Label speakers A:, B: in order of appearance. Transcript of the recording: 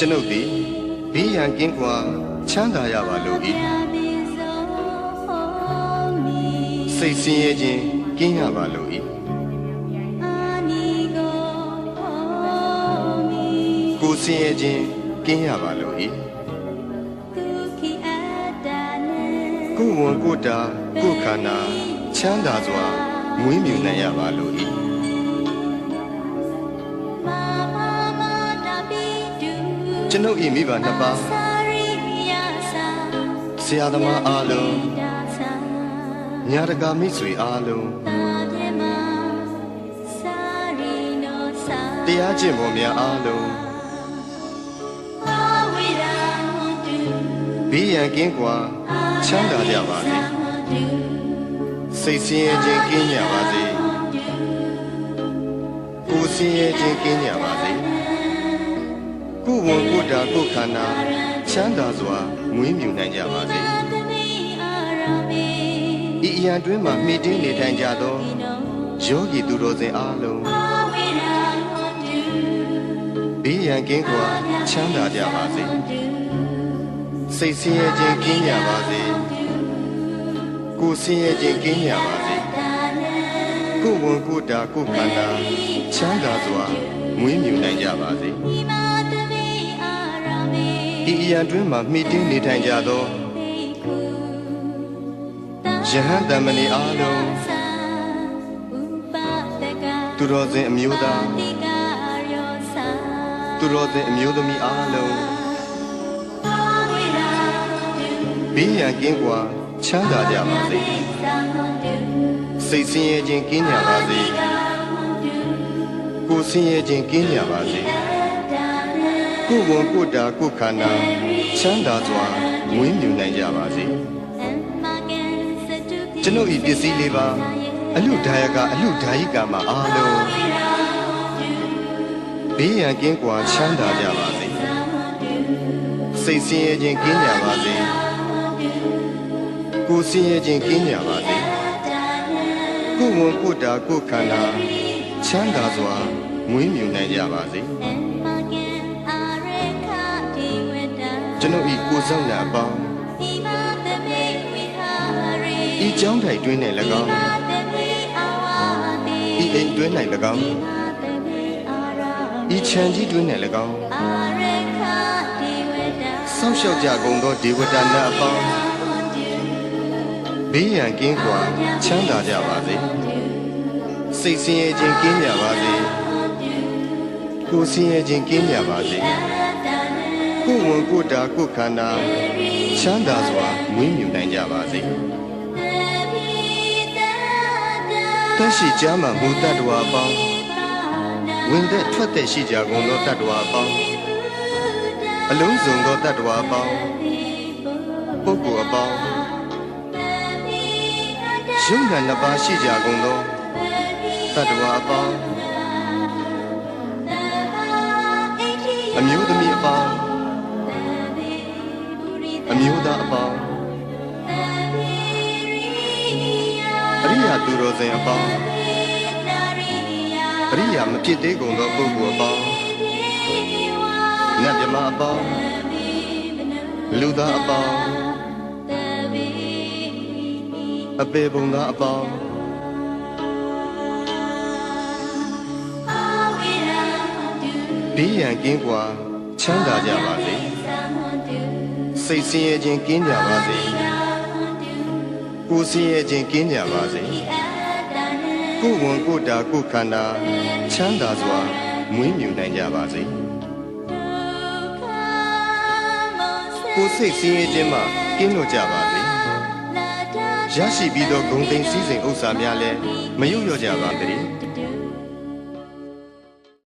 A: ကျွန်ုပ်သည်ဘေးရန်ကင်းကွာချမ်းသာရပါလို၏စိတ်ဆင်းရဲခြင်းကင်းရပါလို၏ကိုယ်ဆင်းရဲခြင်းကင်းရပါလို၏ကိုယ်ဝန်ကိုယ်တာကိုယ်ခန္ဓာချမ်းသာစွာမွေးမြူနိုင်ရပါလို၏ကျွန်ုပ်၏မိဘနှစ်ပါးဆရာသမားအားလုံးညာတကာမိတ်ဆွေအားလုံးတရားကျင့်ပေါ်များအားလုံးဘေးရန်ကင်းကွာချမ်းသာကြပါစေစိတ်ဆင်းရဲခြင်းကင်းကြပါစေကိုယ်ဆင်းရဲခြင်းကင်းကြပါစေကိုယ်ဝန်ကိုယ်တာကိုယ်ခန္ဓာချမ်းသာစွာမွေးမြူနိုင်ကြပါစေဤအရာတွင်မှမိတင်းနေထိုင်ကြသောယောဂီသူတော်စင်အားလုံးဘေးရန်ကင်းကွာချမ်းသာကြပါစေစိတ်ဆင်းရဲခြင်းကင်းကြပါစေကိုယ်ဆင်းရဲခြင်းကင်းကြပါစေကိုယ်ဝန်ကိုယ်တာကိုယ်ခန္ဓာချမ်းသာစွာမွေးမြူနိုင်ကြပါစေဤအရာတွင်မှမိတင်းနေထိုင်ကြသောယဟန်တမဏေအားလုံးသူတော်စင်အမျိုးသားသူတော်စင်အမျိုးသမီးအားလုံးဘေးရန်ကင်းကွာချမ်းသာကြပါစေစိတ်ဆင်းရဲခြင်းကင်းကြပါစေကိုယ်ဆင်းရဲခြင်းကင်းကြပါစေကိုယ်ဝန်ကိုယ်တာကိုယ်ခန္ဓာချမ်းသာစွာမွေးမြူနိုင်ကြပါစေကျွန်ုပ်ဤပစ္စည်းလေးပါအလူဒါယကအလူဒါယိကမှာအားလုံးဘေးရန်ကင်းကွာချမ်းသာကြပါစေစိတ်ဆင်းရဲခြင်းကင်းကြပါစေကိုယ်ဆင်းရဲခြင်းကင်းကြပါစေကိုယ်ဝန်ကိုယ်တာကိုယ်ခန္ဓာချမ်းသာစွာမွေးမြူနိုင်ကြပါစေကျွန်ုပ်ဤကိုယ်ဆောင်ရာအပေါင်းဤကျောင်းထိုင်တွင်၌၎င်းဤအိမ်တွင်၌၎င်းဤခြံကြီးတွင်၌၎င်းဆောက်ရှောက်ကြကုန်သောဒေဝတာနတ်အပေါင်းဘေးရန်ကင်းကွာချမ်းသာကြပါစေစိတ်ဆင်းရဲခြင်းကင်းကြပါစေကိုယ်ဆင်းရဲခြင်းကင်းကြပါစေကိုယ်ဝန်ကိုယ်တာကိုယ်ခန္ဓာချမ်းသာစွာမွေးမြူနိုင်ကြပါစေတရှိကြမှာမူတ္တဝါအပေါင်းဝင်သက်ထွက်သက်ရှိကြကုန်သောတတ္တဝါအပေါင်းအလုံးစုံသောတတ္တဝါအပေါင်းပုဂ္ဂိုလ်အပေါင်းယုံနာနှစ်ပါးရှိကြကုန်သောတတ္တဝါအပေါင်းအမျိုးသမီးအပေါင်းအမျိုးသားအပေါင်းအရိယာသူတော်စင်အပေါင်းအရိယာမဖြစ်သေးကုန်သောပုဂ္ဂိုလ်အပေါင်းနတ်မြမအပေါင်းလူသားအပေါင်းအပေပုံသားအပေါင်းဘေးရန်ကင်းကွာချမ်းသာကြပါစေစိတ်ဆင်းရဲခြင်းကင်းကြပါစေကိုယ်ဆင်းရဲခြင်းကင်းကြပါစေကိုယ်ဝန်ကိုယ်တာကိုယ်ခန္ဓာချမ်းသာစွာမွေးမြူနိုင်ကြပါစေကိုယ်စိတ်ဆင်းရဲခြင်းမှကင်းလွတ်ကြပါစေရရှိပြီးသောဂုဏ်သိမ်းစည်းစိမ်ဥစ္စာများလည်းမယုတ်လျော့ကြပါတည်း